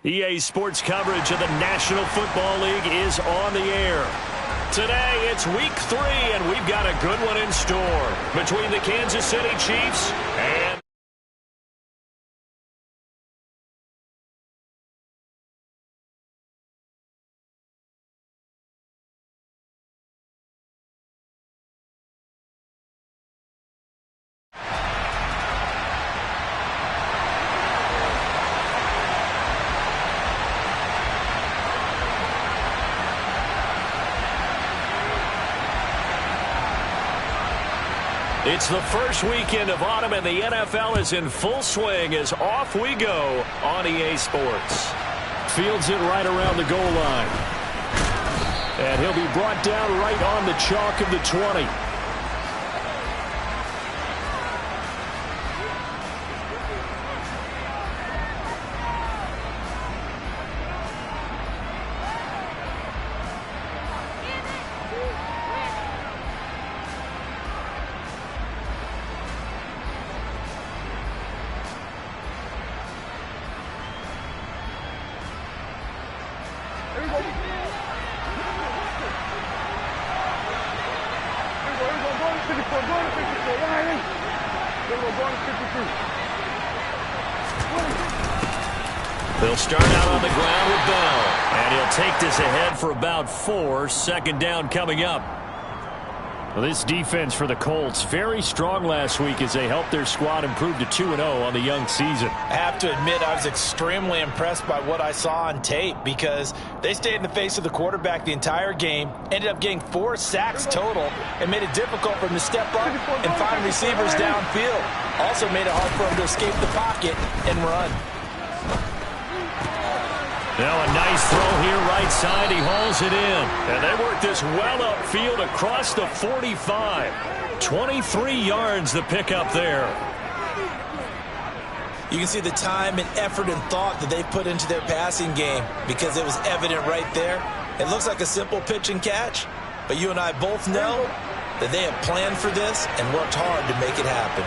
EA Sports coverage of the National Football League is on the air. Today, it's Week 3, and we've got a good one in store between the Kansas City Chiefs and... It's the first weekend of autumn, and the NFL is in full swing as off we go on EA Sports. Fields it right around the goal line. And he'll be brought down right on the chalk of the 20. They'll start out on the ground with Bell, and he'll take this ahead for about 4. Second down coming up. Well, this defense for the Colts, very strong last week as they helped their squad improve to 2-0 on the young season. I have to admit, I was extremely impressed by what I saw on tape because they stayed in the face of the quarterback the entire game, ended up getting 4 sacks total, and made it difficult for him to step up and find receivers downfield. Also made it hard for him to escape the pocket and run. Now a nice throw here right side. He hauls it in. And they work this well upfield across the 45. 23 yards the pickup there. You can see the time and effort and thought that they put into their passing game because it was evident right there. It looks like a simple pitch and catch, but you and I both know that they have planned for this and worked hard to make it happen.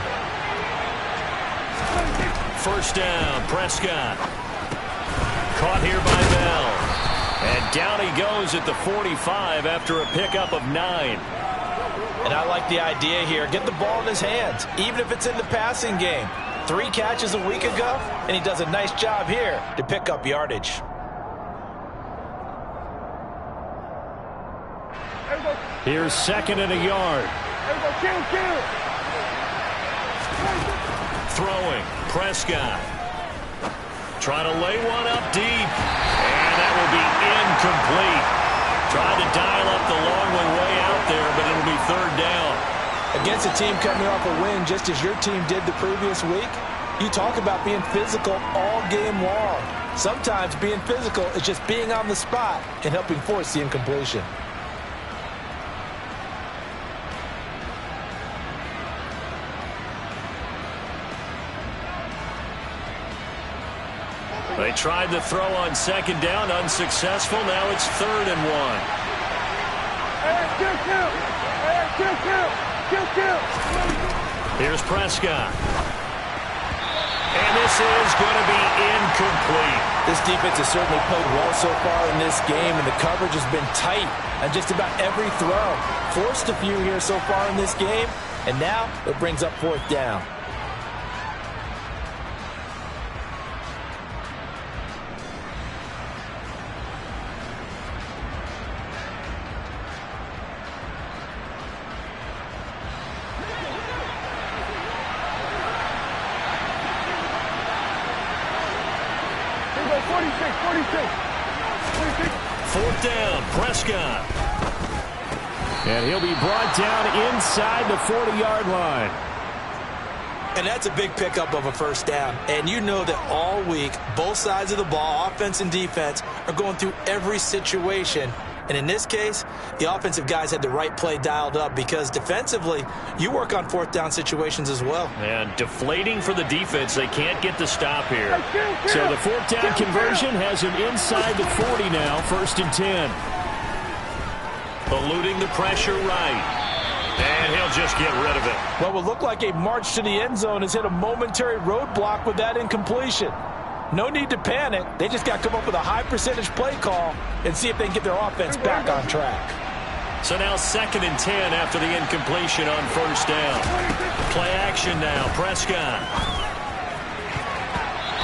First down, Prescott. Caught here by Bell. And down he goes at the 45 after a pickup of 9. And I like the idea here. Get the ball in his hands, even if it's in the passing game. 3 catches a week ago, and he does a nice job here to pick up yardage. Here's 2nd and a yard. Throwing, Prescott. Trying to lay one up deep. And that will be incomplete. Trying to dial up the long one way out there, but it'll be 3rd down. Against a team coming off a win just as your team did the previous week, you talk about being physical all game long. Sometimes being physical is just being on the spot and helping force the incompletion. They tried the throw on 2nd down, unsuccessful. Now it's 3rd and 1. Here's Prescott. And this is going to be incomplete. This defense has certainly played well so far in this game, and the coverage has been tight on just about every throw. Forced a few here so far in this game, and now it brings up 4th down. Fourth down, Prescott. And he'll be brought down inside the 40-yard line. And that's a big pickup of a first down. And you know that all week, both sides of the ball, offense and defense, are going through every situation. And in this case, the offensive guys had the right play dialed up because defensively, you work on 4th down situations as well. And deflating for the defense. They can't get the stop here. So the 4th down conversion has him inside the 40 now, 1st and 10. Eluding the pressure right. And he'll just get rid of it. What will look like a march to the end zone has hit a momentary roadblock with that incompletion. No need to panic. They just got to come up with a high percentage play call and see if they can get their offense back on track. So now 2nd and 10 after the incompletion on 1st down. Play action now. Prescott.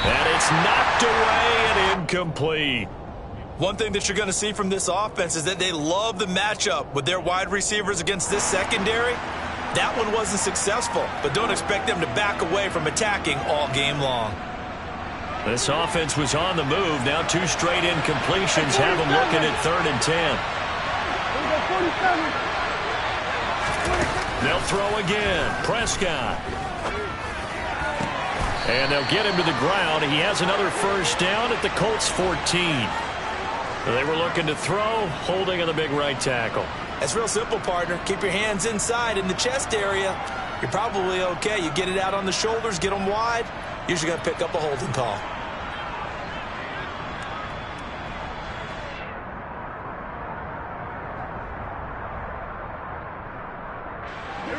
And it's knocked away and incomplete. One thing that you're going to see from this offense is that they love the matchup with their wide receivers against this secondary. That one wasn't successful, but don't expect them to back away from attacking all game long. This offense was on the move. Now 2 straight incompletions have them looking at 3rd and 10. They'll throw again. Prescott. And they'll get him to the ground. He has another 1st down at the Colts 14. They were looking to throw, holding on the big right tackle. That's real simple, partner. Keep your hands inside in the chest area. You're probably okay. You get it out on the shoulders, get them wide. Usually going to pick up a holding call.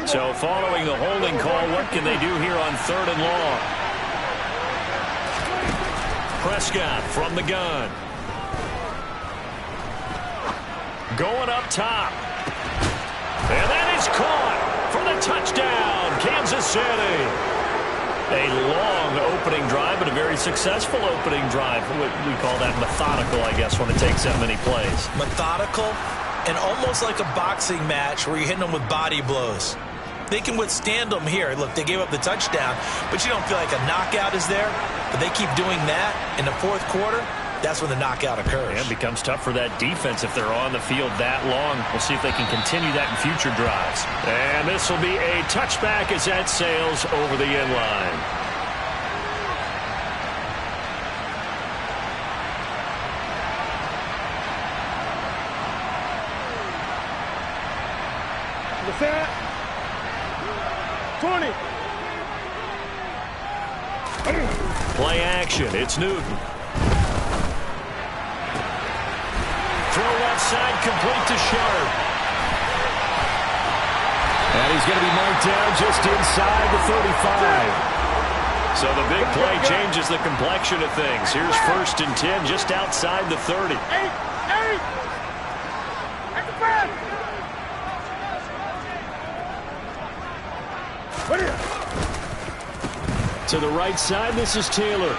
So following the holding call, what can they do here on 3rd and long? Prescott from the gun. Going up top. And that is caught for the touchdown, Kansas City. A long opening drive, but a very successful opening drive. We call that methodical, I guess, when it takes that many plays. Methodical and almost like a boxing match where you're hitting them with body blows. They can withstand them here. Look, they gave up the touchdown, but you don't feel like a knockout is there. But they keep doing that in the 4th quarter. That's when the knockout occurs. And it becomes tough for that defense if they're on the field that long. We'll see if they can continue that in future drives. And this will be a touchback as that sails over the end line. What's that? 20. Play action. It's Newton. Throw left side, complete to Sharp. And he's going to be marked down just inside the 35. So the big play changes the complexion of things. Here's 1st and 10 just outside the 30. To the right side, this is Taylor.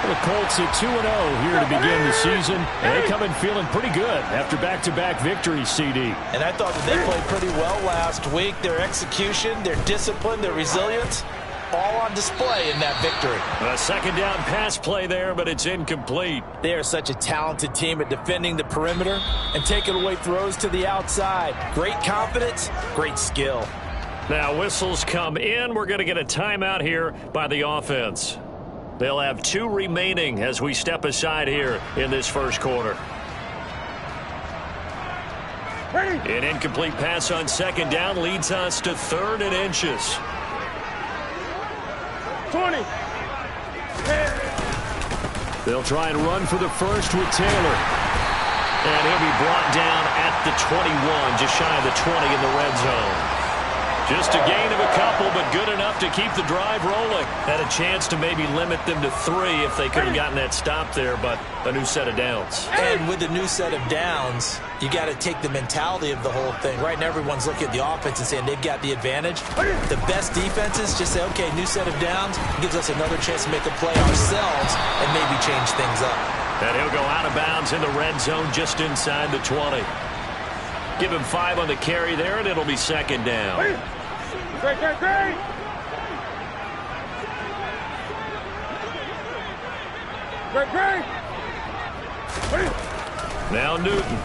The Colts at 2-0 here to begin the season. And they come in feeling pretty good after back-to-back victories, CD. And I thought that they played pretty well last week. Their execution, their discipline, their resilience, all on display in that victory. A 2nd down pass play there, but it's incomplete. They are such a talented team at defending the perimeter and taking away throws to the outside. Great confidence, great skill. Now whistles come in. We're going to get a timeout here by the offense. They'll have 2 remaining as we step aside here in this 1st quarter. An incomplete pass on 2nd down leads us to 3rd and inches. 20. They'll try and run for the 1st with Taylor. And he'll be brought down at the 21, just shy of the 20 in the red zone. Just a gain of a couple, but good enough to keep the drive rolling. Had a chance to maybe limit them to 3 if they could have gotten that stop there, but a new set of downs. And with the new set of downs, you got to take the mentality of the whole thing. Right now, everyone's looking at the offense and saying they've got the advantage. The best defenses just say, okay, new set of downs gives us another chance to make a play ourselves and maybe change things up. And he'll go out of bounds in the red zone just inside the 20. Give him 5 on the carry there, and it'll be 2nd down. Great. Now Newton.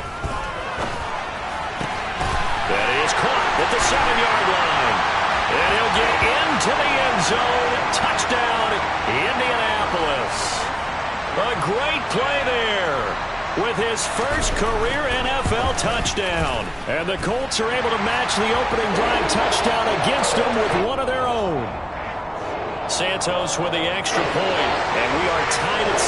That is caught at the 7-yard line. And he'll get into the end zone. Touchdown, Indianapolis. A great play there with his 1st career NFL touchdown. And the Colts are able to match the opening drive touchdown against them with one of their own. Santos with the extra point, and we are tied at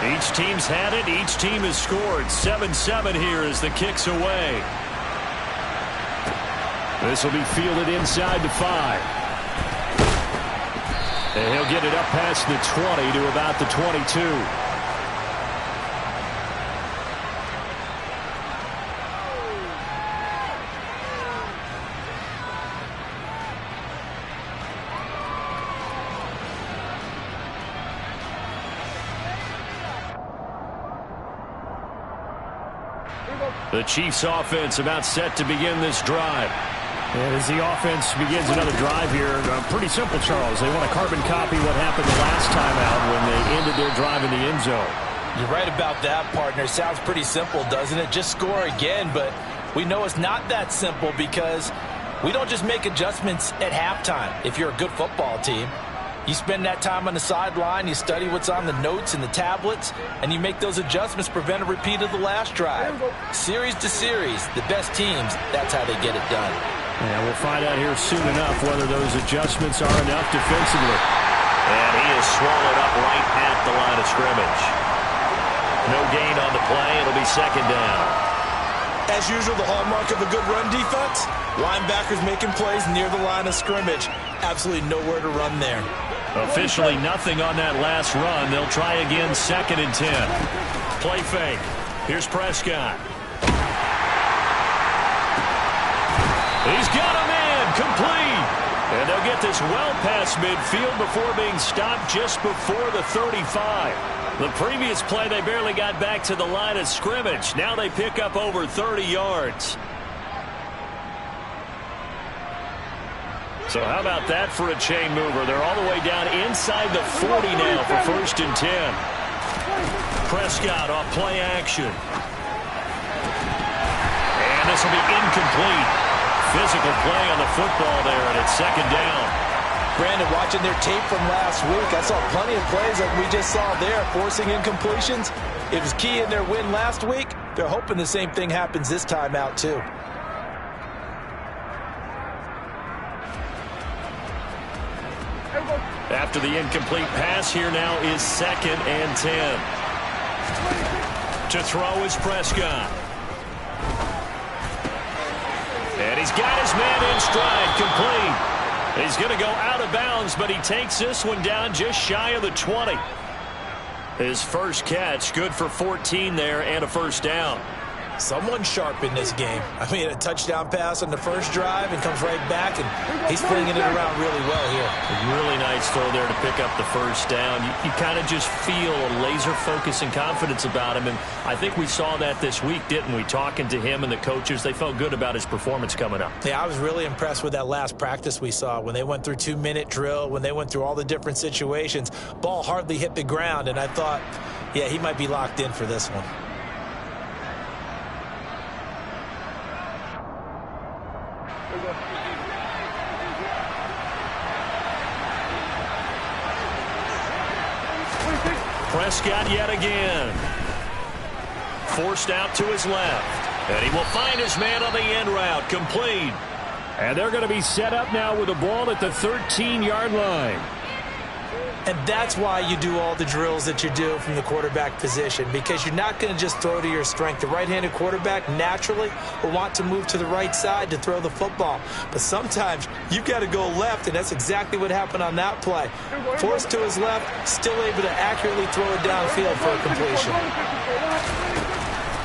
7. Each team's had it. Each team has scored. 7-7 here as the kick's away. This will be fielded inside the 5. And he'll get it up past the 20 to about the 22. The Chiefs offense about set to begin this drive. And as the offense begins another drive here, pretty simple, Charles. They want to carbon copy what happened the last time out when they ended their drive in the end zone. You're right about that, partner. Sounds pretty simple, doesn't it? Just score again, but we know it's not that simple because we don't just make adjustments at halftime. If you're a good football team, you spend that time on the sideline, you study what's on the notes and the tablets, and you make those adjustments, prevent a repeat of the last drive. Series to series, the best teams, that's how they get it done. And we'll find out here soon enough whether those adjustments are enough defensively. And he is swallowed up right at the line of scrimmage. No gain on the play. It'll be second down. As usual, the hallmark of a good run defense, linebackers making plays near the line of scrimmage. Absolutely nowhere to run there. Officially nothing on that last run. They'll try again, 2nd and 10. Play fake. Here's Prescott. He's got a man complete. And they'll get this well past midfield before being stopped just before the 35. The previous play, they barely got back to the line of scrimmage. Now they pick up over 30 yards. So how about that for a chain mover? They're all the way down inside the 40 now for 1st and 10. Prescott off play action. And this will be incomplete. Physical play on the football there, and it's 2nd down. Brandon, watching their tape from last week, I saw plenty of plays like we just saw there, forcing incompletions. It was key in their win last week. They're hoping the same thing happens this time out, too. After the incomplete pass, here now is 2nd and 10. To throw is Prescott. And he's got his man in stride, complete. He's going to go out of bounds, but he takes this one down just shy of the 20. His first catch, good for 14 there and a 1st down. Someone sharp in this game. I mean, a touchdown pass on the first drive and comes right back, and he's flinging it around really well here. A really nice throw there to pick up the 1st down. You kind of just feel a laser focus and confidence about him, and I think we saw that this week, didn't we? Talking to him and the coaches, they felt good about his performance coming up. Yeah, I was really impressed with that last practice we saw when they went through 2-minute drill, when they went through all the different situations. Ball hardly hit the ground, and I thought, yeah, he might be locked in for this one. Prescott yet again. Forced out to his left. And he will find his man on the end route. Complete. And they're going to be set up now with the ball at the 13-yard line. And that's why you do all the drills that you do from the quarterback position, because you're not going to just throw to your strength. The right-handed quarterback naturally will want to move to the right side to throw the football. But sometimes you've got to go left, and that's exactly what happened on that play. Forced to his left, still able to accurately throw it downfield for a completion.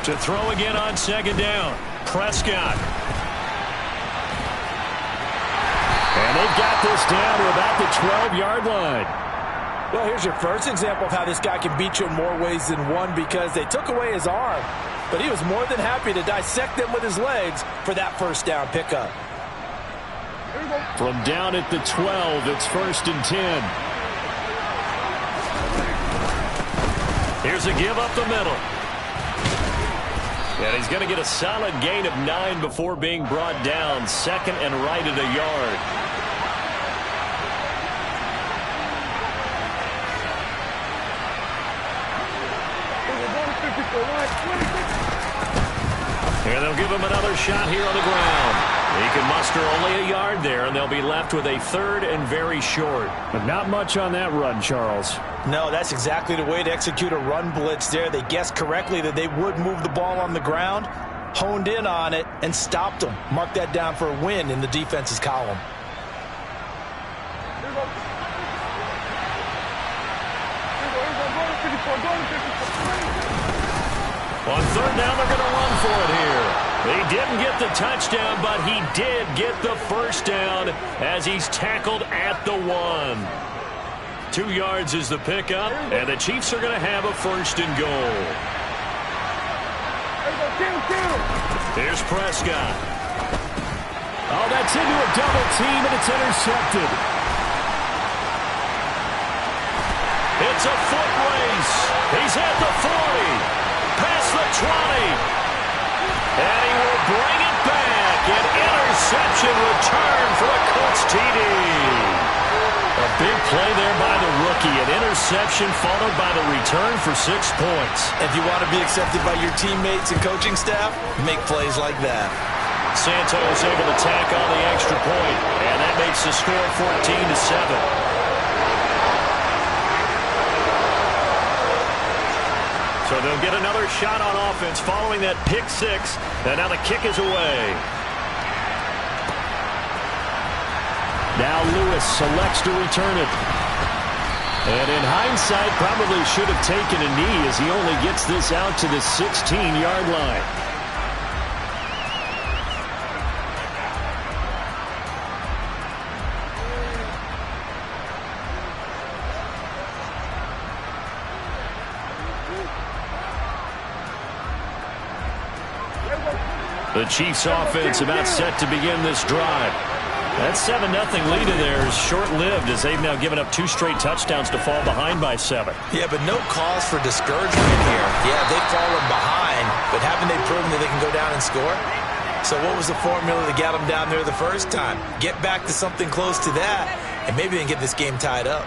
To throw again on 2nd down, Prescott. And they've got this down to about the 12-yard line. Well, here's your first example of how this guy can beat you in more ways than one, because they took away his arm, but he was more than happy to dissect them with his legs for that 1st down pickup. From down at the 12, it's 1st and 10. Here's a give up the middle. And he's going to get a solid gain of 9 before being brought down. 2nd and right at a yard. And they'll give him another shot here on the ground. He can muster only a yard there, and they'll be left with a 3rd and very short. But not much on that run, Charles. No, that's exactly the way to execute a run blitz there. They guessed correctly that they would move the ball on the ground, honed in on it, and stopped them. Mark that down for a win in the defense's column. On third down, they're going to run for it here. He didn't get the touchdown, but he did get the first down as he's tackled at the 1. 2 yards is the pickup, and the Chiefs are going to have a first and goal. Here's Prescott. Oh, that's into a double team, and it's intercepted. It's a foot race. He's at the 40. Past the 20. And he will bring it back. An interception return for a Colts TD. A big play there by the rookie. An interception followed by the return for 6 points. If you want to be accepted by your teammates and coaching staff, make plays like that. Santos able to tack on the extra point, and that makes the score 14-7. So they'll get another shot on offense following that pick 6, and now the kick is away. Now Lewis selects to return it. And in hindsight, probably should have taken a knee as he only gets this out to the 16-yard line. The Chiefs offense about set to begin this drive. That 7-0 lead in there is short-lived as they've now given up 2 straight touchdowns to fall behind by 7. Yeah, but no cause for discouragement here. Yeah, they've fallen behind, but haven't they proven that they can go down and score? So what was the formula to get them down there the first time? Get back to something close to that, and maybe they can get this game tied up.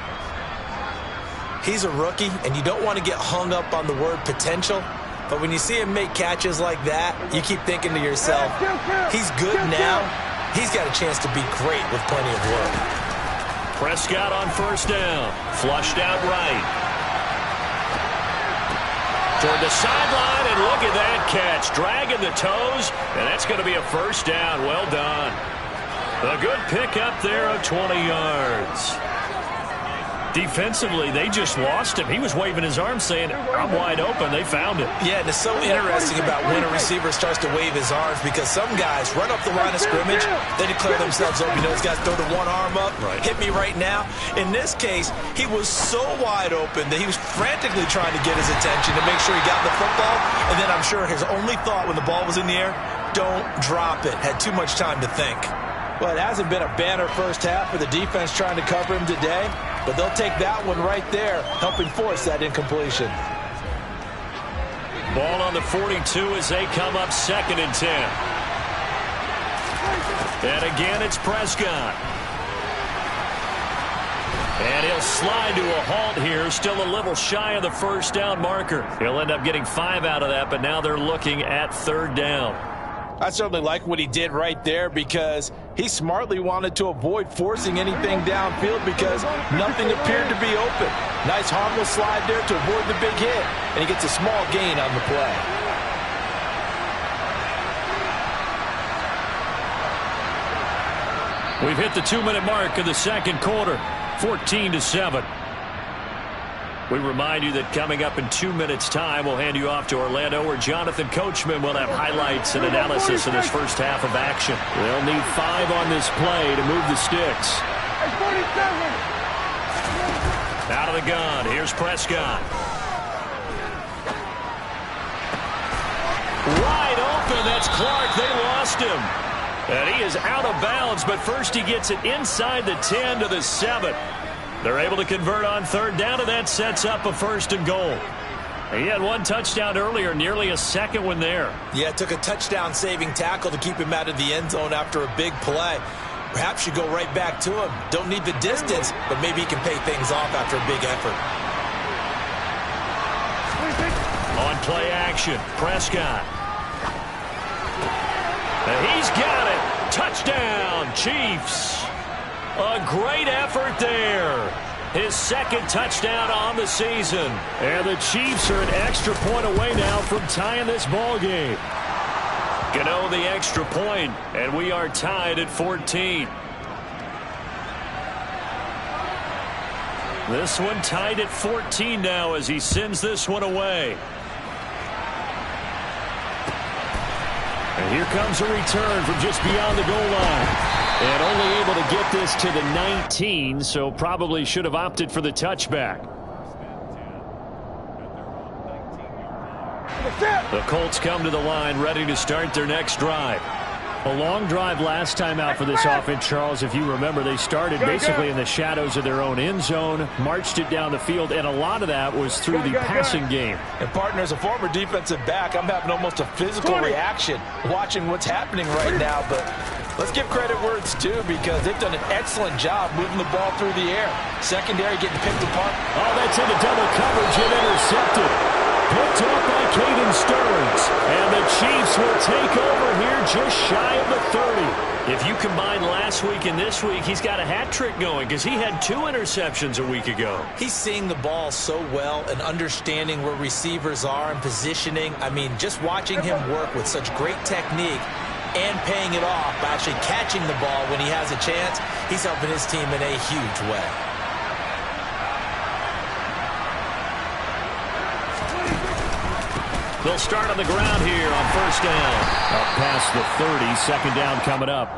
He's a rookie, and you don't want to get hung up on the word potential. But when you see him make catches like that, you keep thinking to yourself, he's good now. He's got a chance to be great with plenty of work. Prescott on first down. Flushed out right. Toward the sideline, and look at that catch. Dragging the toes, and that's going to be a first down. Well done. A good pickup there of 20 yards. Defensively, they just lost him. He was waving his arms saying, I'm wide open. They found it. Yeah, and it's so interesting about when a receiver starts to wave his arms because some guys run up the line of scrimmage, they declare themselves open. You know, these guys throw the one arm up, hit me right now. In this case, he was so wide open that he was frantically trying to get his attention to make sure he got the football. And then I'm sure his only thought when the ball was in the air, don't drop it. Had too much time to think. Well, it hasn't been a banner first half for the defense trying to cover him today, but they'll take that one right there, helping force that incompletion. Ball on the 42 as they come up 2nd and 10. And again, it's Prescott. And he'll slide to a halt here, still a little shy of the first down marker. He'll end up getting 5 out of that, but now they're looking at 3rd down. I certainly like what he did right there because he smartly wanted to avoid forcing anything downfield because nothing appeared to be open. Nice harmless slide there to avoid the big hit, and he gets a small gain on the play. We've hit the 2-minute mark of the 2nd quarter, 14-7. We remind you that coming up in 2 minutes' time, we'll hand you off to Orlando, where Jonathan Coachman will have highlights and analysis of this first half of action. They'll need 5 on this play to move the sticks. Out of the gun, here's Prescott. Wide open, that's Clark. They lost him. And he is out of bounds, but first he gets it inside the 10 to the 7. They're able to convert on 3rd down, and that sets up a 1st and goal. He had 1 touchdown earlier, nearly a 2nd one there. Yeah, it took a touchdown-saving tackle to keep him out of the end zone after a big play. Perhaps you go right back to him. Don't need the distance, but maybe he can pay things off after a big effort. On play action, Prescott. And he's got it. Touchdown, Chiefs. A great effort there. His 2nd touchdown on the season. And the Chiefs are an extra point away now from tying this ball game. Gano the extra point, and we are tied at 14. This one tied at 14 now as he sends this one away. And here comes a return from just beyond the goal line. And only able to get this to the 19, so probably should have opted for the touchback. The Colts come to the line ready to start their next drive. A long drive last time out for this offense, Charles. If you remember, they started basically in the shadows of their own end zone, marched it down the field, and a lot of that was through the passing game. And, partner, as a former defensive back, I'm having almost a physical reaction watching what's happening right now. But let's give credit where it's due because they've done an excellent job moving the ball through the air. Secondary getting picked apart. Oh, that's into double coverage and intercepted. Picked off by Caden Sterns. And the Chiefs will take over here just shy of the 30. If you combine last week and this week, he's got a hat trick going because he had 2 interceptions a week ago. He's seeing the ball so well and understanding where receivers are and positioning. I mean, just watching him work with such great technique and paying it off by actually catching the ball when he has a chance, he's helping his team in a huge way. They'll start on the ground here on first down. Up past the 30, second down coming up.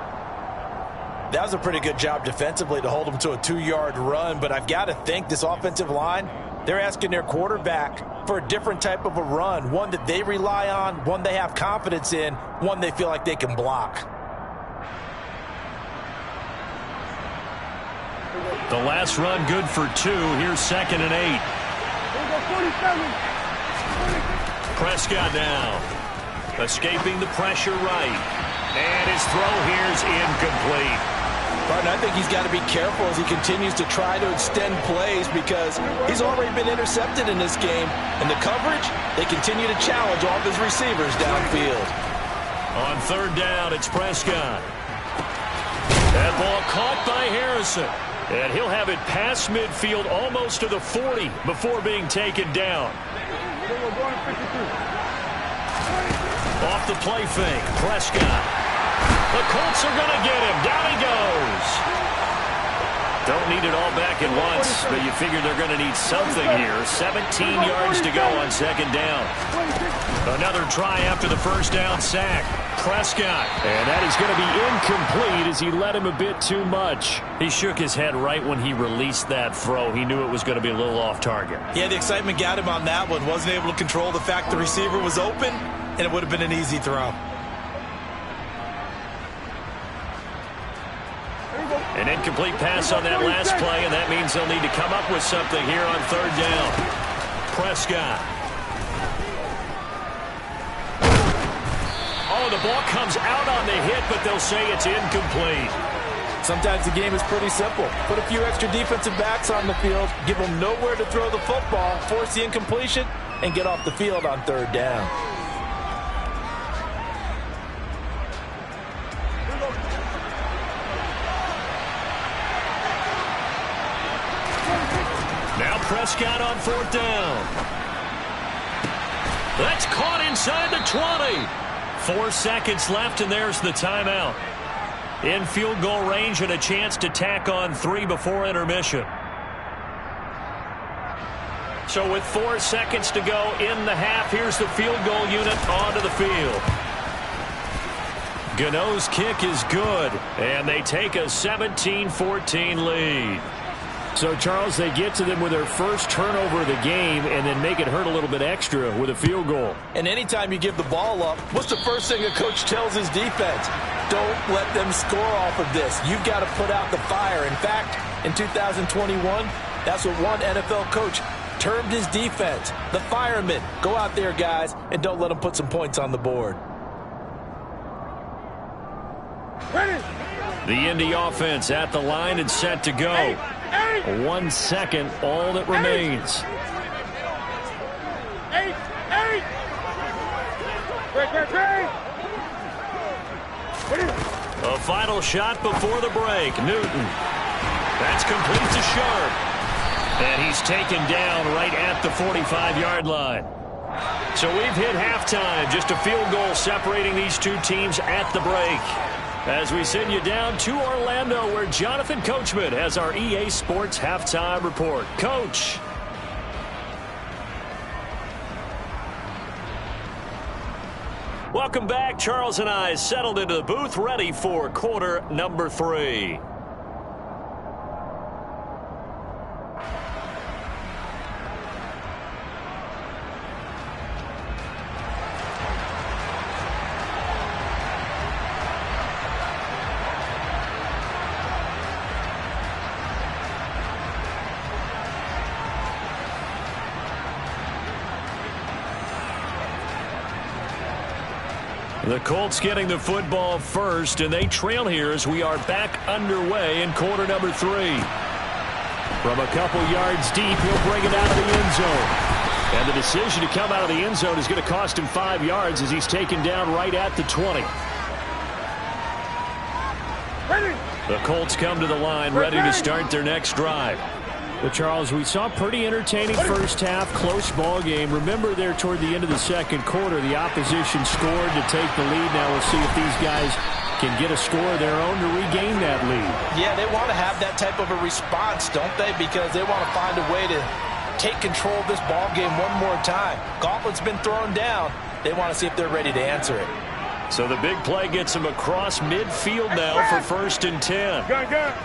That was a pretty good job defensively to hold them to a 2-yard run, but I've got to think this offensive line, they're asking their quarterback for a different type of a run, one that they rely on, one they have confidence in, one they feel like they can block. The last run good for 2. Here's 2nd and 8. Prescott now, escaping the pressure right. And his throw here's incomplete. Partner, I think he's got to be careful as he continues to try to extend plays because he's already been intercepted in this game. And the coverage, they continue to challenge all of his receivers downfield. On third down, it's Prescott. That ball caught by Harrison. And he'll have it past midfield almost to the 40 before being taken down. Off the play fake, Prescott. The Colts are going to get him. Down he goes. Don't need it all back at once, but you figure they're going to need something here. 17 yards to go on second down. Another try after the first down sack. Prescott. And that is going to be incomplete as he led him a bit too much. He shook his head right when he released that throw. He knew it was going to be a little off target. Yeah, the excitement got him on that one. Wasn't able to control the fact the receiver was open, and it would have been an easy throw. An incomplete pass on that last play, and that means they'll need to come up with something here on third down. Prescott. Oh, the ball comes out on the hit, but they'll say it's incomplete. Sometimes the game is pretty simple. Put a few extra defensive backs on the field, give them nowhere to throw the football, force the incompletion, and get off the field on third down. Now Prescott on fourth down. That's caught inside the 20. 4 seconds left, and there's the timeout. In field goal range and a chance to tack on 3 before intermission. So with 4 seconds to go in the half, here's the field goal unit onto the field. Gano's kick is good, and they take a 17-14 lead. So, Charles, they get to them with their first turnover of the game and then make it hurt a little bit extra with a field goal. And anytime you give the ball up, what's the first thing a coach tells his defense? Don't let them score off of this. You've got to put out the fire. In fact, in 2021, that's what one NFL coach termed his defense. The firemen. Go out there, guys, and don't let them put some points on the board. The Indy offense at the line and set to go. 1 second, all that remains. 8. A final shot before the break. Newton. That's complete to Sharp. And he's taken down right at the 45-yard line. So we've hit halftime. Just a field goal separating these two teams at the break. As we send you down to Orlando, where Jonathan Coachman has our EA Sports Halftime Report. Coach. Welcome back. Charles and I settled into the booth, ready for quarter number 3. The Colts getting the football first, and they trail here as we are back underway in quarter number 3. From a couple yards deep, he'll bring it out of the end zone. And the decision to come out of the end zone is going to cost him 5 yards as he's taken down right at the 20. Ready. The Colts come to the line, ready to start their next drive. Well, Charles, we saw pretty entertaining first half, close ball game. Remember there toward the end of the second quarter, the opposition scored to take the lead. Now we'll see if these guys can get a score of their own to regain that lead. Yeah, they want to have that type of a response, don't they? Because they want to find a way to take control of this ball game one more time. Gauntlet's been thrown down. They want to see if they're ready to answer it. So the big play gets them across midfield now for 1st and 10. Gun. Gun.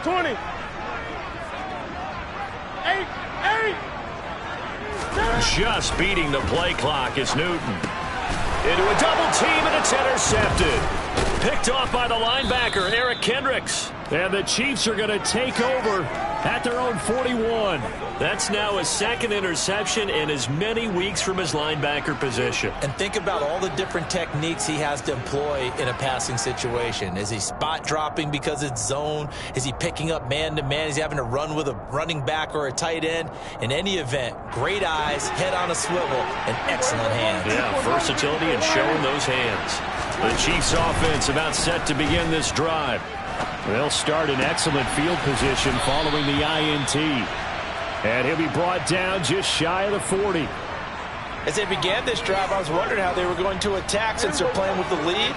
20. 8. Just beating the play clock is Newton. Into a double team, and it's intercepted. Picked off by the linebacker, Eric Kendricks. And the Chiefs are going to take over at their own 41. That's now his 2nd interception in as many weeks from his linebacker position. And think about all the different techniques he has to employ in a passing situation. Is he spot dropping because it's zone? Is he picking up man-to-man? Is he having to run with a running back or a tight end? In any event, great eyes, head on a swivel, and excellent hands. Yeah, versatility and showing those hands. The Chiefs offense about set to begin this drive. They'll start in excellent field position following the INT. And he'll be brought down just shy of the 40. As they began this drive, I was wondering how they were going to attack since they're playing with the lead.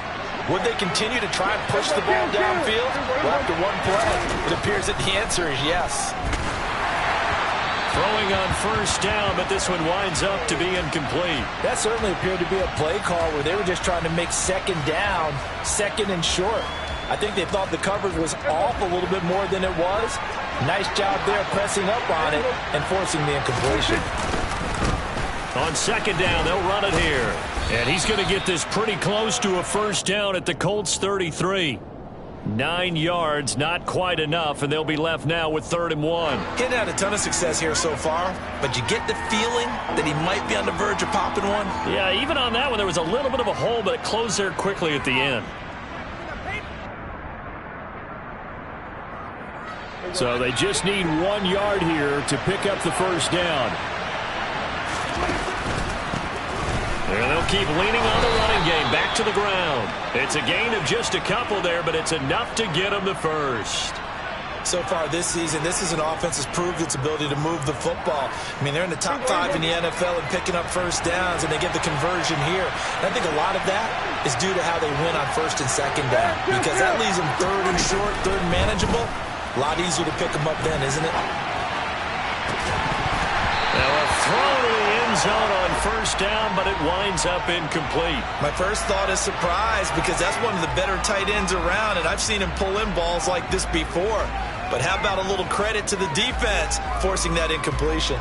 Would they continue to try and push the ball downfield? Well, after one play, it appears that the answer is yes. Throwing on 1st down, but this one winds up to be incomplete. That certainly appeared to be a play call where they were just trying to make 2nd down, 2nd and short. I think they thought the coverage was off a little bit more than it was. Nice job there pressing up on it and forcing the incompletion. On 2nd down, they'll run it here. And he's going to get this pretty close to a 1st down at the Colts 33. 9 yards, not quite enough, and they'll be left now with 3rd and 1. He's had a ton of success here so far, but you get the feeling that he might be on the verge of popping one. Yeah, even on that one, there was a little bit of a hole, but it closed there quickly at the end. So they just need 1 yard here to pick up the 1st down. And they'll keep leaning on the running game back to the ground. It's a gain of just a couple there, but it's enough to get them the 1st. So far this season, this is an offense that's proved its ability to move the football. I mean, they're in the top 5 in the NFL in picking up 1st downs, and they get the conversion here. And I think a lot of that is due to how they win on 1st and 2nd down, because that leaves them 3rd and short, 3rd and manageable. A lot easier to pick them up then, isn't it? Now a throw to the end zone on 1st down, but it winds up incomplete. My first thought is surprise, because that's one of the better tight ends around, and I've seen him pull in balls like this before. But how about a little credit to the defense forcing that incompletion?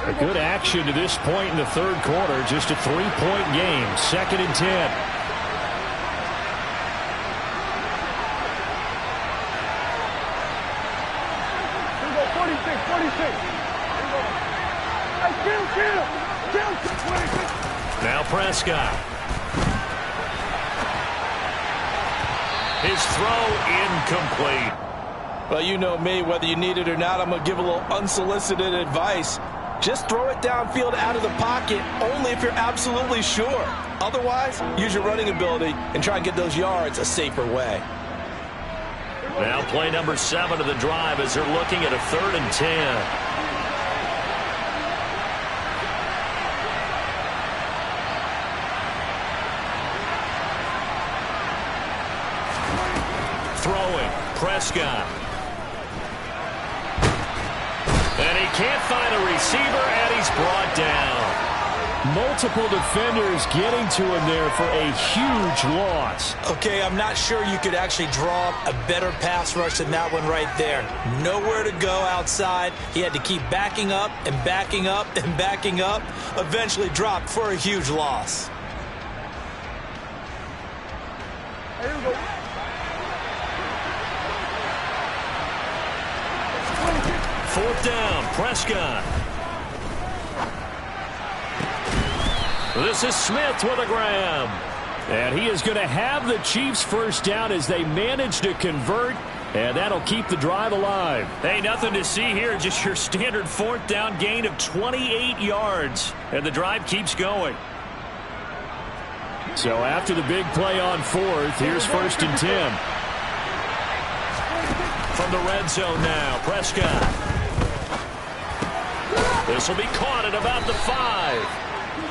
A good action to this point in the 3rd quarter. Just a 3-point game. 2nd and 10. Now Prescott. His throw incomplete. Well, you know me, whether you need it or not, I'm going to give a little unsolicited advice. Just throw it downfield out of the pocket only if you're absolutely sure. Otherwise, use your running ability and try and get those yards a safer way. Now play number 7 of the drive as they're looking at a 3rd and 10. throwing. Prescott. And he can't find a receiver, and he's brought down. Multiple defenders getting to him there for a huge loss. Okay, I'm not sure you could actually draw up a better pass rush than that one right there. Nowhere to go outside. He had to keep backing up and backing up and backing up. Eventually dropped for a huge loss. Here we go. Fourth down, Prescott. This is Smith with a grab. And he is going to have the Chiefs first down as they manage to convert, and that'll keep the drive alive. Hey, nothing to see here, just your standard fourth down gain of 28 yards. And the drive keeps going. So after the big play on fourth, here's 1st and 10. From the red zone now, Prescott. This will be caught at about the 5.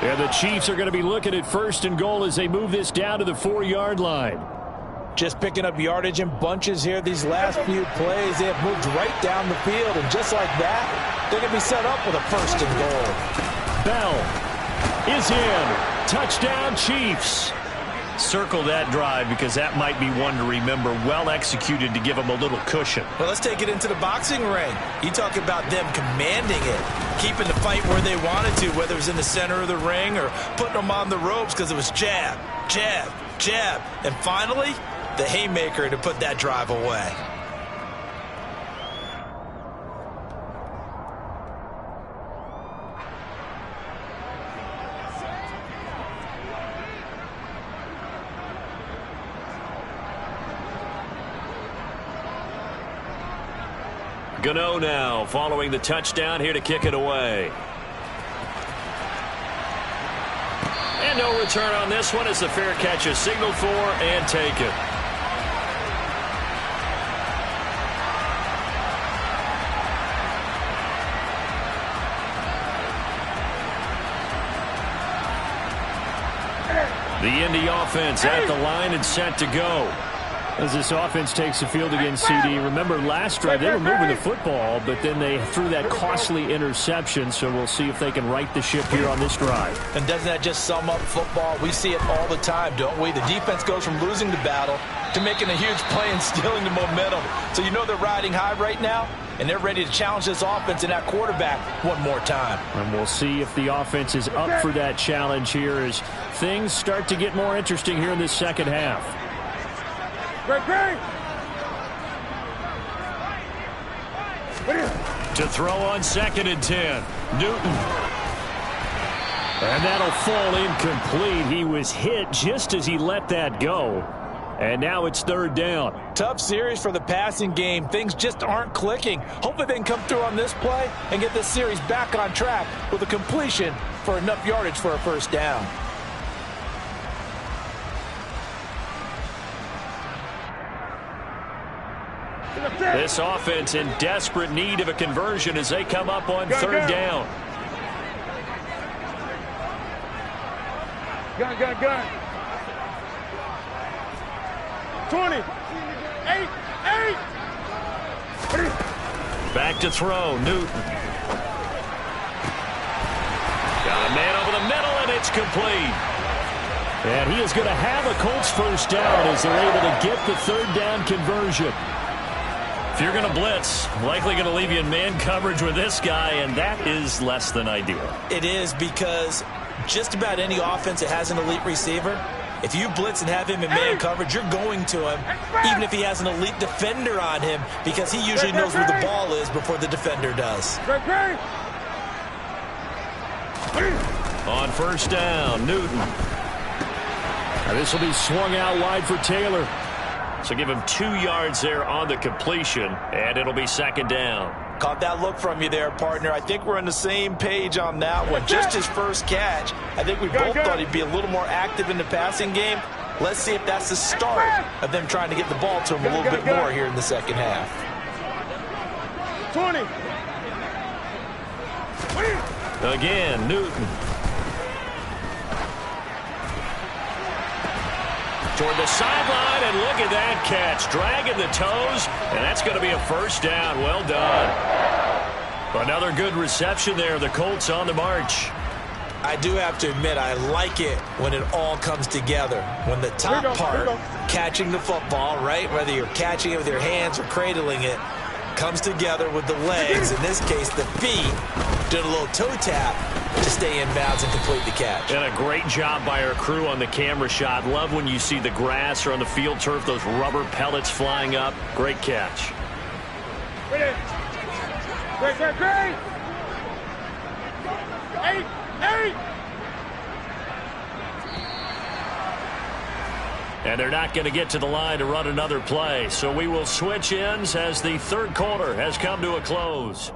And the Chiefs are going to be looking at 1st and goal as they move this down to the 4-yard line. Just picking up yardage in bunches here these last few plays. They have moved right down the field, and just like that, they're going to be set up with a 1st and goal. Bell is in. Touchdown, Chiefs. Circle that drive because that might be one to remember. Well executed to give them a little cushion. Well, let's take it into the boxing ring. You talk about them commanding it, keeping the fight where they wanted to, whether it was in the center of the ring or putting them on the ropes because it was jab, jab, jab. And finally, the haymaker to put that drive away. Gano now following the touchdown here to kick it away. And no return on this one as the fair catch is signaled for and taken. The Indy offense at the line and set to go. As this offense takes the field against CD, remember last drive they were moving the football, but then they threw that costly interception, so we'll see if they can right the ship here on this drive. And doesn't that just sum up football? We see it all the time, don't we? The defense goes from losing the battle to making a huge play and stealing the momentum. So you know they're riding high right now, and they're ready to challenge this offense and that quarterback one more time. And we'll see if the offense is up for that challenge here as things start to get more interesting here in this second half. To throw on 2nd and 10. Newton. And that'll fall incomplete. He was hit just as he let that go. And now it's 3rd down. Tough series for the passing game. Things just aren't clicking. Hopefully they can come through on this play and get this series back on track with a completion for enough yardage for a 1st down. This offense in desperate need of a conversion as they come up on 3rd down. Gun. 20. 8. Back to throw. Newton. Got a man over the middle, and it's complete. And he is going to have a Colts 1st down as they're able to get the 3rd down conversion. If you're going to blitz, likely going to leave you in man coverage with this guy, and that is less than ideal. It is because just about any offense that has an elite receiver, if you blitz and have him in man coverage, you're going to him, even if he has an elite defender on him, because he usually knows where the ball is before the defender does. On 1st down, Newton. Now this will be swung out wide for Taylor. So give him 2 yards there on the completion, and it'll be 2nd down. Caught that look from you there, partner. I think we're on the same page on that one. Just his first catch. I think we both thought he'd be a little more active in the passing game. Let's see if that's the start of them trying to get the ball to him a little bit more here in the second half. 20. Again, Newton. toward the sideline, and look at that catch. Dragging the toes, and that's going to be a first down. Well done. Another good reception there. The Colts on the march. I do have to admit, I like it when it all comes together. When the top part, catching the football, right, whether you're catching it with your hands or cradling it, comes together with the legs, in this case the feet, doing a little toe tap to stay in bounds and complete the catch. And a great job by our crew on the camera shot. Love when you see the grass or on the field turf, those rubber pellets flying up. Great catch. Great. 8. And they're not going to get to the line to run another play. So we will switch ends as the third quarter has come to a close.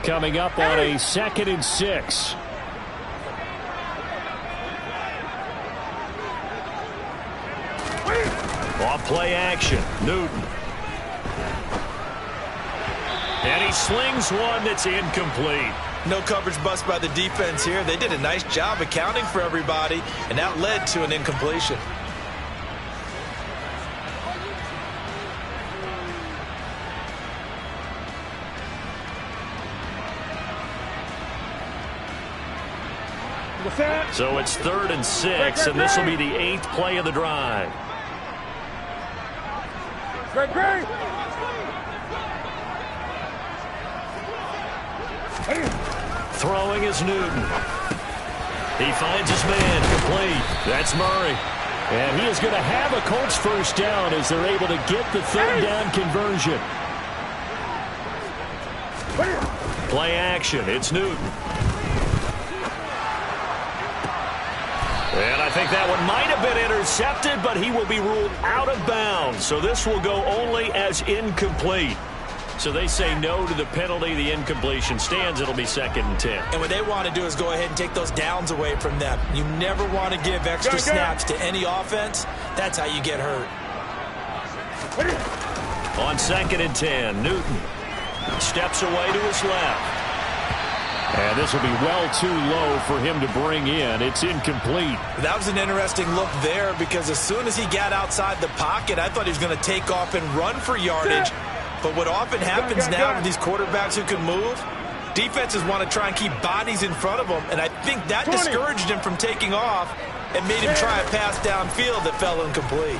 Coming up on a 2nd and 6. Off play action. Newton. And he slings one that's incomplete. No coverage bust by the defense here. They did a nice job accounting for everybody, and that led to an incompletion. So it's 3rd and 6, and this will be the 8th play of the drive. Great. Throwing is Newton. He finds his man, complete. That's Murray. And he is going to have a Colts first down as they're able to get the 3rd down conversion. Play action, it's Newton. And I think that one might have been intercepted, but he will be ruled out of bounds. So this will go only as incomplete. So they say no to the penalty. The incompletion stands. It'll be 2nd and 10. And what they want to do is go ahead and take those downs away from them. You never want to give extra snaps to any offense. That's how you get hurt. On 2nd and 10, Newton steps away to his left. And this will be well too low for him to bring in. It's incomplete. That was an interesting look there because as soon as he got outside the pocket, I thought he was going to take off and run for yardage. But what often happens now with these quarterbacks who can move, defenses want to try and keep bodies in front of them, and I think that discouraged him from taking off and made him try a pass downfield that fell incomplete.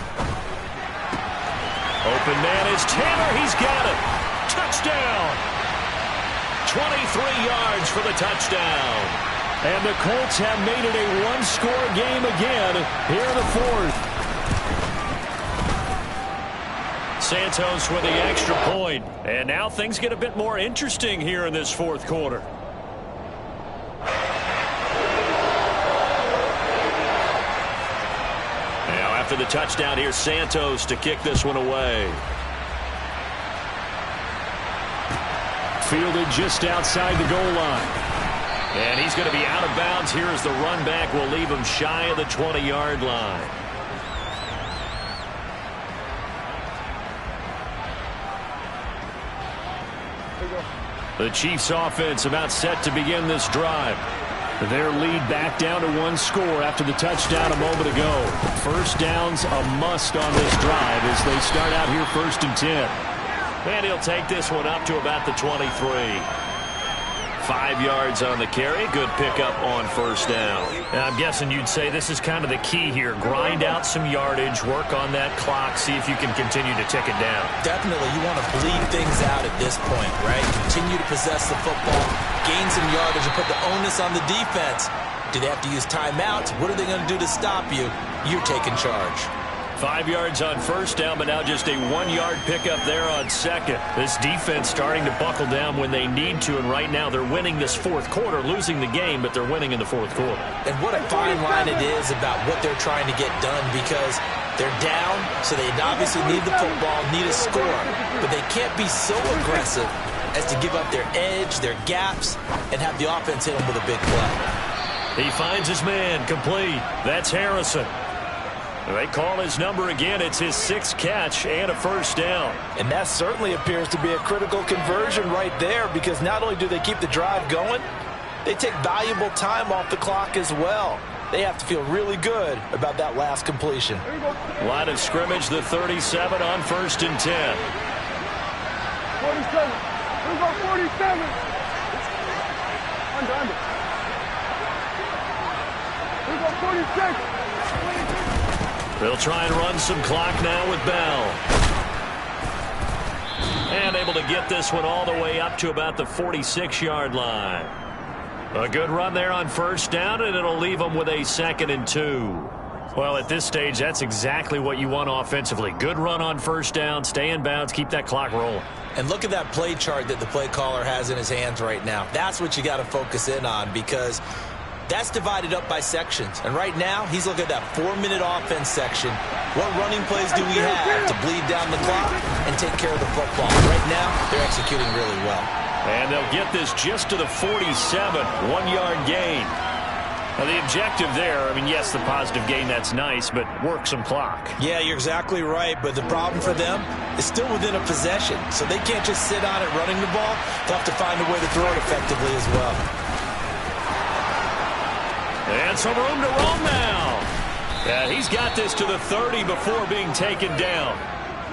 Open man is Tanner. He's got it. Touchdown. 23 yards for the touchdown. And the Colts have made it a one-score game again here in the 4th. Santos with the extra point. And now things get a bit more interesting here in this 4th quarter. Now after the touchdown, here's Santos to kick this one away. Fielded just outside the goal line. And he's going to be out of bounds here as the run back will leave him shy of the 20-yard line. The Chiefs offense about set to begin this drive. Their lead back down to 1 score after the touchdown a moment ago. First down's a must on this drive as they start out here 1st and 10. And he'll take this one up to about the 23. 5 yards on the carry. Good pickup on 1st down. And I'm guessing you'd say this is kind of the key here. Grind out some yardage, work on that clock, see if you can continue to tick it down. Definitely, you want to bleed things out at this point, right? Continue to possess the football, gain some yardage, and put the onus on the defense. Do they have to use timeouts? What are they going to do to stop you? You're taking charge. 5 yards on 1st down, but now just a 1-yard pickup there on 2nd. This defense starting to buckle down when they need to, and right now they're winning this 4th quarter, losing the game, but they're winning in the 4th quarter. And what a fine line it is about what they're trying to get done because they're down, so they obviously need the football, need a score, but they can't be so aggressive as to give up their edge, their gaps, and have the offense hit them with a big play. He finds his man, complete. That's Harrison. They call his number again. It's his 6th catch and a 1st down. And that certainly appears to be a critical conversion right there because not only do they keep the drive going, they take valuable time off the clock as well. they have to feel really good about that last completion. Line of scrimmage, the 37 on 1st and 10. 47. We go 47. Under. We go 46. They'll try and run some clock now with Bell. And able to get this one all the way up to about the 46-yard line. A good run there on 1st down, and it'll leave them with a 2nd and 2. Well, at this stage, that's exactly what you want offensively. Good run on 1st down, stay in bounds, keep that clock rolling. And look at that play chart that the play caller has in his hands right now. That's what you got to focus in on, because that's divided up by sections. And right now, he's looking at that 4-minute offense section. What running plays do we have to bleed down the clock and take care of the football? Right now, they're executing really well. And they'll get this just to the 47, 1-yard gain. Now, the objective there, I mean, yes, the positive gain, that's nice, but work some clock. Yeah, you're exactly right, but the problem for them is still within a possession, so they can't just sit on it running the ball. They'll have to find a way to throw it effectively as well. And some room to roam now. Yeah, he's got this to the 30 before being taken down.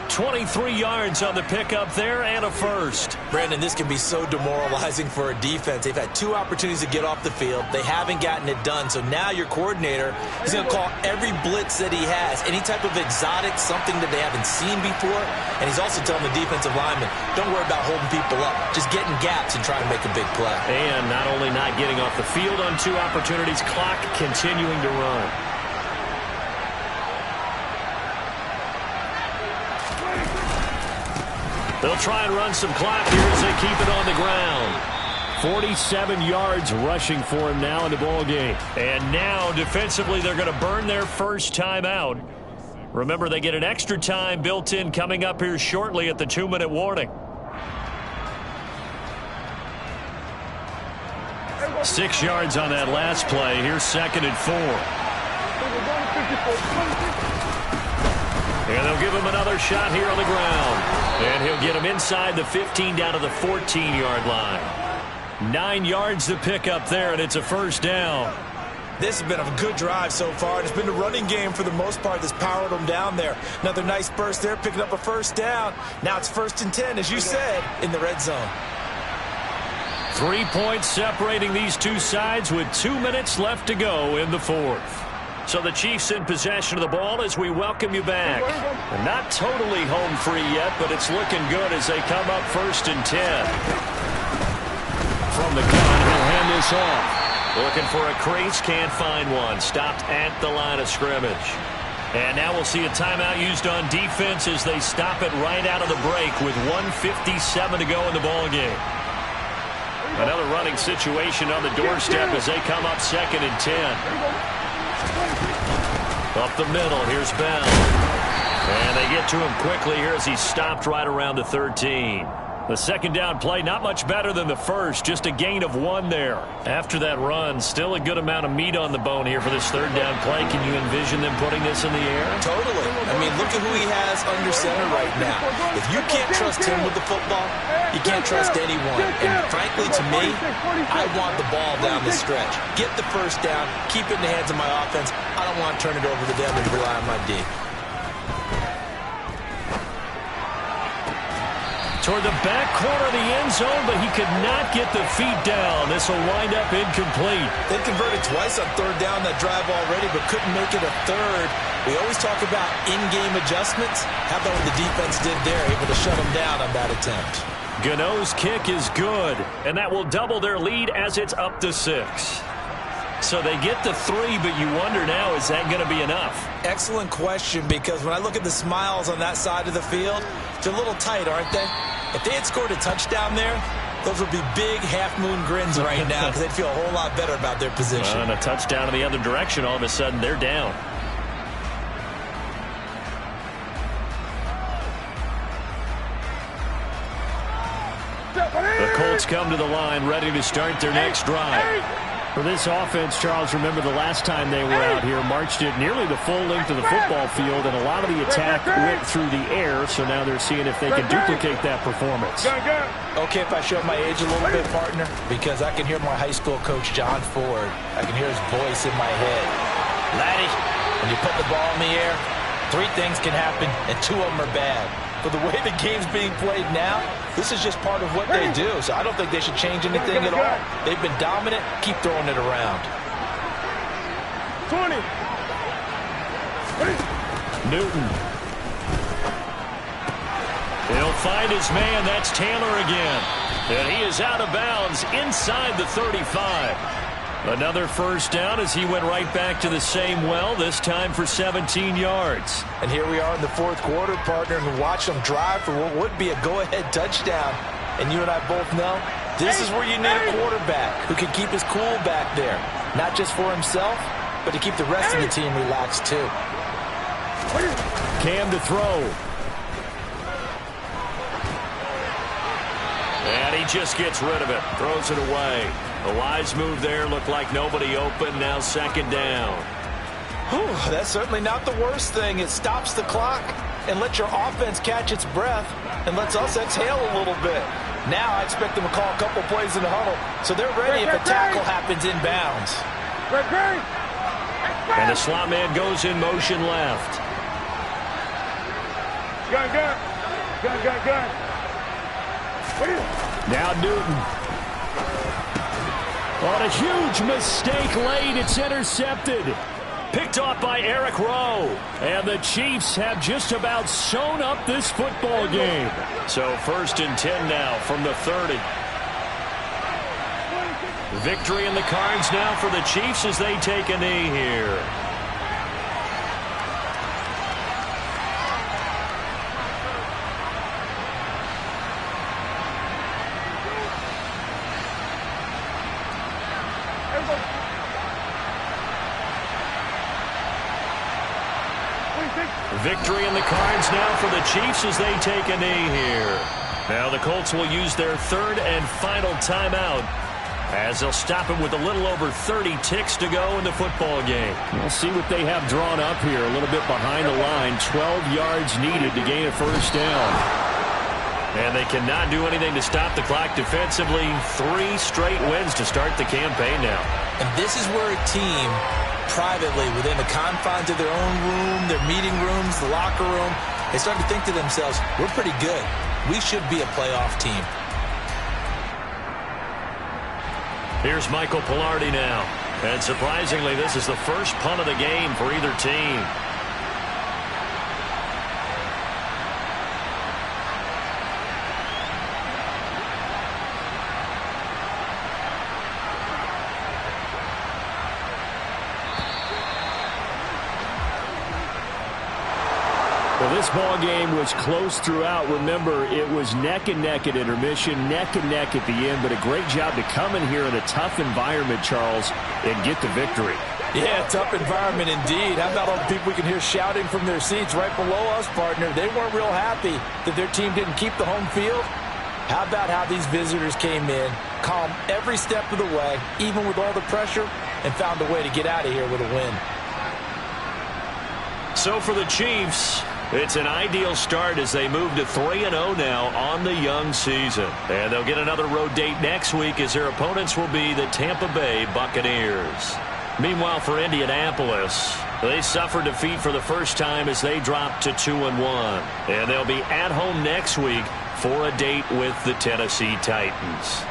23 yards on the pickup there and a first. Brandon, this can be so demoralizing for a defense. They've had 2 opportunities to get off the field. They haven't gotten it done. So now your coordinator is going to call every blitz that he has, any type of exotic, something that they haven't seen before. And he's also telling the defensive lineman, don't worry about holding people up. Just get in gaps and try to make a big play. And not only not getting off the field on 2 opportunities, clock continuing to run. They'll try and run some clock here as they keep it on the ground. 47 yards rushing for him now in the ball game. And now defensively they're going to burn their first time out. Remember, they get an extra time built in coming up here shortly at the 2-minute warning. 6 yards on that last play. Here's 2nd and 4. And they'll give him another shot here on the ground. And he'll get him inside the 15 down to the 14-yard line. 9 yards to pick up there, and it's a first down. This has been a good drive so far. It's been the running game for the most part that's powered them down there. Another nice burst there, picking up a first down. Now it's 1st and 10, as you said, in the red zone. 3 points separating these two sides with 2 minutes left to go in the 4th. So the Chiefs in possession of the ball as we welcome you back. And not totally home free yet, but it's looking good as they come up 1st and 10. From the gun, he'll hand this off. Looking for a crease, can't find one. Stopped at the line of scrimmage. And now we'll see a timeout used on defense as they stop it right out of the break with 1:57 to go in the ball game. Another running situation on the doorstep as they come up 2nd and 10. Up the middle, here's Bell. And they get to him quickly here as he's stopped right around the 13. The 2nd down play, not much better than the first, just a gain of 1 there. After that run, still a good amount of meat on the bone here for this 3rd down play. Can you envision them putting this in the air? Totally. I mean, look at who he has under center right now. If you can't trust him with the football, you can't trust anyone. And frankly, to me, I want the ball down the stretch. Get the first down, keep it in the hands of my offense. I don't want to turn it over to them and rely on my D. Toward the back corner of the end zone, but he could not get the feet down. This will wind up incomplete. They converted twice on 3rd down that drive already, but couldn't make it a 3rd. We always talk about in-game adjustments. How about what the defense did there, able to shut them down on that attempt. Gano's kick is good, and that will double their lead as it's up to 6. So they get the 3, but you wonder now, is that going to be enough? Excellent question, because when I look at the smiles on that side of the field, they're a little tight, aren't they? If they had scored a touchdown there, those would be big half-moon grins right now because they'd feel a whole lot better about their position. And a touchdown in the other direction, all of a sudden they're down. The Colts come to the line ready to start their next drive. For this offense, Charles, remember the last time they were out here, marched it nearly the full length of the football field, and a lot of the attack went through the air, so now they're seeing if they can duplicate that performance. Okay, if I show my age a little bit, partner, because I can hear my high school coach, John Ford. I can hear his voice in my head. Laddie, when you put the ball in the air, 3 things can happen, and 2 of them are bad. But the way the game's being played now, this is just part of what they do. So I don't think they should change anything at all. They've been dominant. Keep throwing it around. 20. Newton. He'll find his man. That's Taylor again. And he is out of bounds inside the 35. Another first down as he went right back to the same well, this time for 17 yards. And here we are in the 4th quarter, partner, and watch them drive for what would be a go-ahead touchdown. And you and I both know this is where you need a quarterback who can keep his cool back there. Not just for himself, but to keep the rest of the team relaxed too. Cam to throw. And he just gets rid of it. Throws it away. A wise move there. Looked like nobody open. Now 2nd down. Whew, that's certainly not the worst thing. It stops the clock and lets your offense catch its breath and lets us exhale a little bit. Now I expect them to call a couple plays in the huddle so they're ready if a tackle happens inbounds. And the slot man goes in motion left. Gun. Now Newton. On a huge mistake late, it's intercepted. Picked off by Eric Rowe. And the Chiefs have just about sewn up this football game. So 1st and 10 now from the 30. Victory in the cards now for the Chiefs as they take a knee here. Victory in the cards now for the Chiefs as they take a knee here. Now the Colts will use their 3rd and final timeout as they'll stop it with a little over 30 ticks to go in the football game. We'll see what they have drawn up here. A little bit behind the line. 12 yards needed to gain a first down. And they cannot do anything to stop the clock defensively. 3 straight wins to start the campaign now. And this is where a team privately, within the confines of their own room, their meeting rooms, the locker room, they start to think to themselves, we're pretty good. We should be a playoff team. Here's Michael Palardy now. And surprisingly, this is the first punt of the game for either team. Well, this ball game was close throughout. Remember, it was neck and neck at intermission, neck and neck at the end, but a great job to come in here in a tough environment, Charles, and get the victory. Yeah, tough environment indeed. How about all the people we can hear shouting from their seats right below us, partner? They weren't real happy that their team didn't keep the home field. How about how these visitors came in, calm every step of the way, even with all the pressure, and found a way to get out of here with a win. So for the Chiefs, it's an ideal start as they move to 3-0 now on the young season. And they'll get another road date next week as their opponents will be the Tampa Bay Buccaneers. Meanwhile, for Indianapolis, they suffered defeat for the first time as they dropped to 2-1. And they'll be at home next week for a date with the Tennessee Titans.